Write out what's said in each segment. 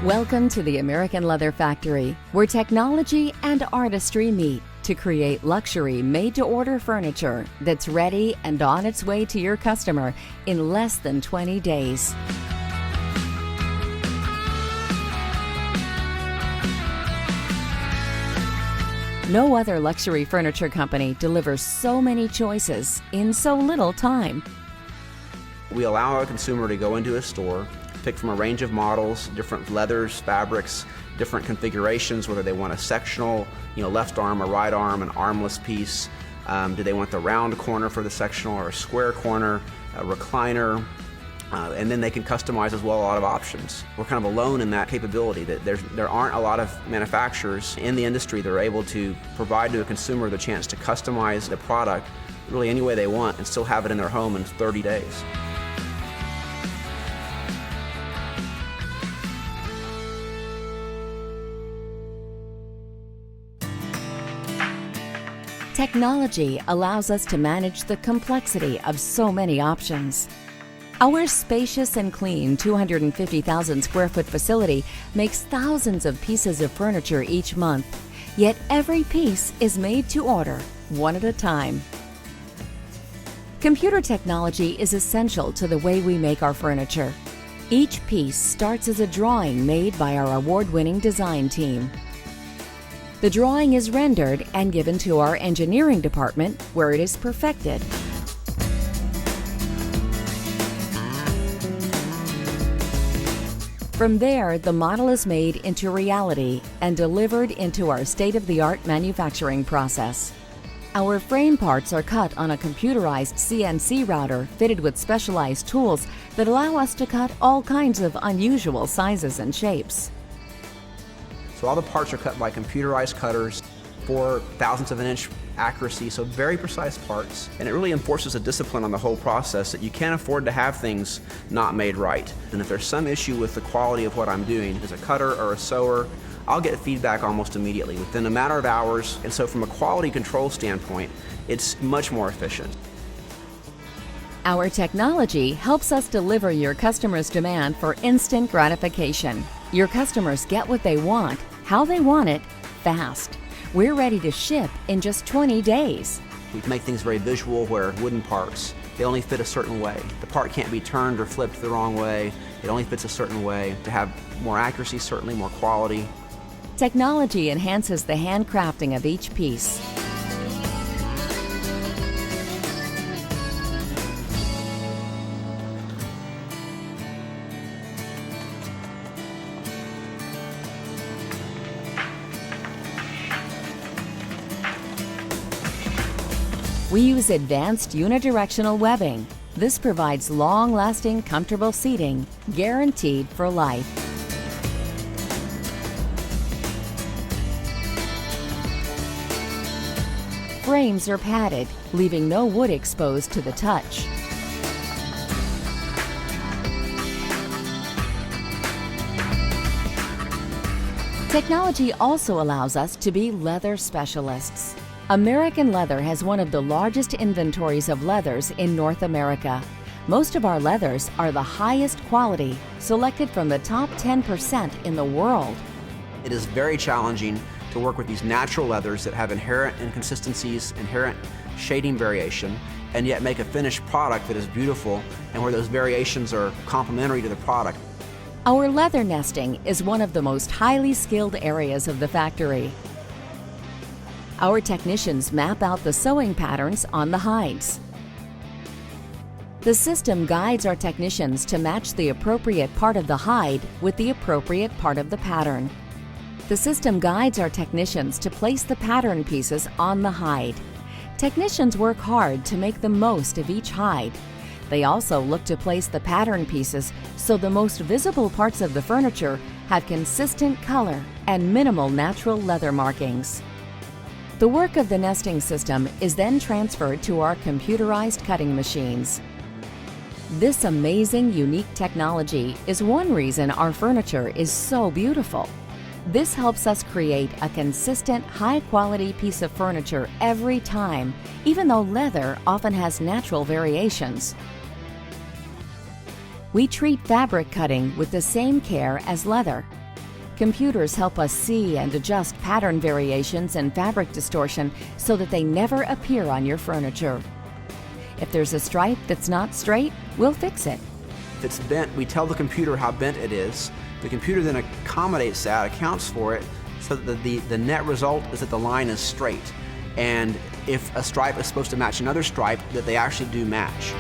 Welcome to the American Leather Factory, where technology and artistry meet to create luxury made-to-order furniture that's ready and on its way to your customer in less than 20 days. No other luxury furniture company delivers so many choices in so little time. We allow our consumer to go into a store, pick from a range of models, different leathers, fabrics, different configurations, whether they want a sectional, left arm or right arm, an armless piece. Do they want the round corner for the sectional or a square corner, a recliner? And then they can customize as well a lot of options. We're kind of alone in that capability, that there aren't a lot of manufacturers in the industry that are able to provide to a consumer the chance to customize the product really any way they want and still have it in their home in 30 days. Technology allows us to manage the complexity of so many options. Our spacious and clean 250,000 square foot facility makes thousands of pieces of furniture each month, yet every piece is made to order, one at a time. Computer technology is essential to the way we make our furniture. Each piece starts as a drawing made by our award-winning design team. The drawing is rendered and given to our engineering department, where it is perfected. From there, the model is made into reality and delivered into our state-of-the-art manufacturing process. Our frame parts are cut on a computerized CNC router fitted with specialized tools that allow us to cut all kinds of unusual sizes and shapes. So all the parts are cut by computerized cutters for thousandths of an inch accuracy, so very precise parts. And it really enforces a discipline on the whole process that you can't afford to have things not made right. And if there's some issue with the quality of what I'm doing as a cutter or a sewer, I'll get feedback almost immediately within a matter of hours. And so from a quality control standpoint, it's much more efficient. Our technology helps us deliver your customers' demand for instant gratification. Your customers get what they want, how they want it, fast. We're ready to ship in just 20 days. We make things very visual, where wooden parts, they only fit a certain way. The part can't be turned or flipped the wrong way. It only fits a certain way. To have more accuracy, certainly more quality. Technology enhances the handcrafting of each piece. We use advanced unidirectional webbing. This provides long-lasting, comfortable seating, guaranteed for life. Frames are padded, leaving no wood exposed to the touch. Technology also allows us to be leather specialists. American Leather has one of the largest inventories of leathers in North America. Most of our leathers are the highest quality, selected from the top 10% in the world. It is very challenging to work with these natural leathers that have inherent inconsistencies, inherent shading variation, and yet make a finished product that is beautiful and where those variations are complementary to the product. Our leather nesting is one of the most highly skilled areas of the factory. Our technicians map out the sewing patterns on the hides. The system guides our technicians to match the appropriate part of the hide with the appropriate part of the pattern. The system guides our technicians to place the pattern pieces on the hide. Technicians work hard to make the most of each hide. They also look to place the pattern pieces so the most visible parts of the furniture have consistent color and minimal natural leather markings. The work of the nesting system is then transferred to our computerized cutting machines. This amazing, unique technology is one reason our furniture is so beautiful. This helps us create a consistent, high-quality piece of furniture every time, even though leather often has natural variations. We treat fabric cutting with the same care as leather. Computers help us see and adjust pattern variations and fabric distortion so that they never appear on your furniture. If there's a stripe that's not straight, we'll fix it. If it's bent, we tell the computer how bent it is. The computer then accommodates that, accounts for it, so that the net result is that the line is straight. And if a stripe is supposed to match another stripe, that they actually do match.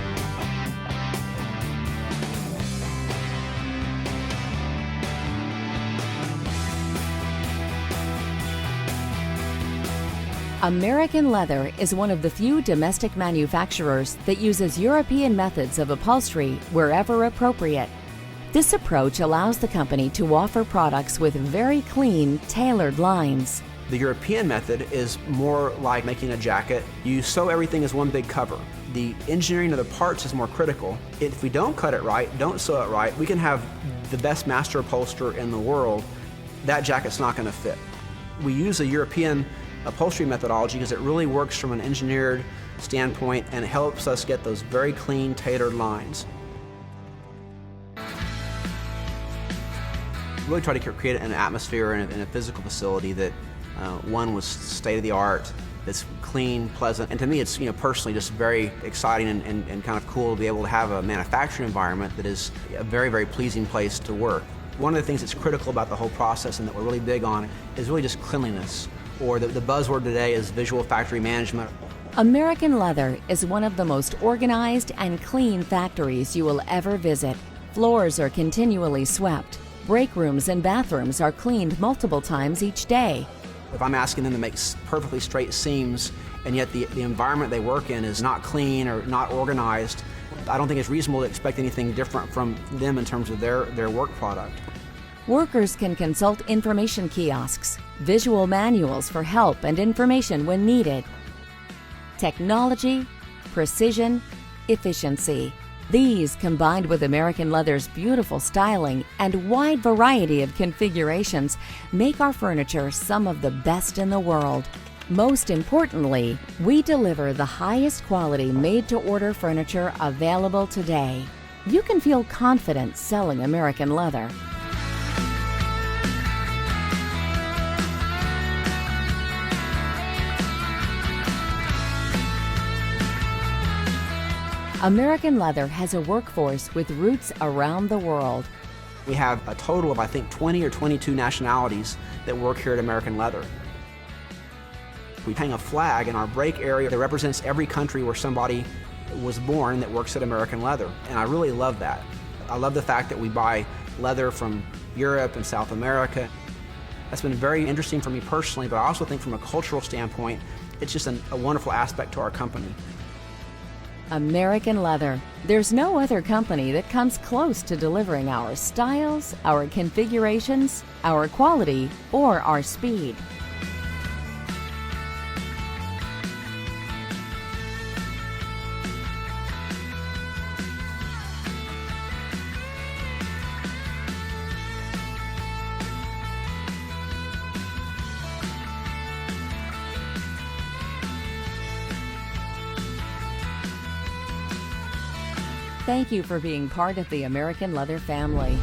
American Leather is one of the few domestic manufacturers that uses European methods of upholstery wherever appropriate. This approach allows the company to offer products with very clean, tailored lines. The European method is more like making a jacket. You sew everything as one big cover. The engineering of the parts is more critical. If we don't cut it right, don't sew it right, we can have the best master upholsterer in the world. That jacket's not going to fit. We use a European upholstery methodology because it really works from an engineered standpoint and it helps us get those very clean, tailored lines. Really try to create an atmosphere in a physical facility that one was state-of-the-art, that's clean, pleasant, and to me it's personally just very exciting and kind of cool to be able to have a manufacturing environment that is a very, very pleasing place to work. One of the things that's critical about the whole process and that we're really big on is really just cleanliness, or the buzzword today is visual factory management. American Leather is one of the most organized and clean factories you will ever visit. Floors are continually swept. Break rooms and bathrooms are cleaned multiple times each day. If I'm asking them to make perfectly straight seams and yet the environment they work in is not clean or not organized, I don't think it's reasonable to expect anything different from them in terms of their work product. Workers can consult information kiosks, visual manuals for help and information when needed. Technology, precision, efficiency. These, combined with American Leather's beautiful styling and wide variety of configurations, make our furniture some of the best in the world. Most importantly, we deliver the highest quality made-to-order furniture available today. You can feel confident selling American Leather. American Leather has a workforce with roots around the world. We have a total of, I think, 20 or 22 nationalities that work here at American Leather. We hang a flag in our break area that represents every country where somebody was born that works at American Leather, and I really love that. I love the fact that we buy leather from Europe and South America. That's been very interesting for me personally, but I also think from a cultural standpoint, it's just a wonderful aspect to our company. American Leather. There's no other company that comes close to delivering our styles, our configurations, our quality, or our speed. Thank you for being part of the American Leather family.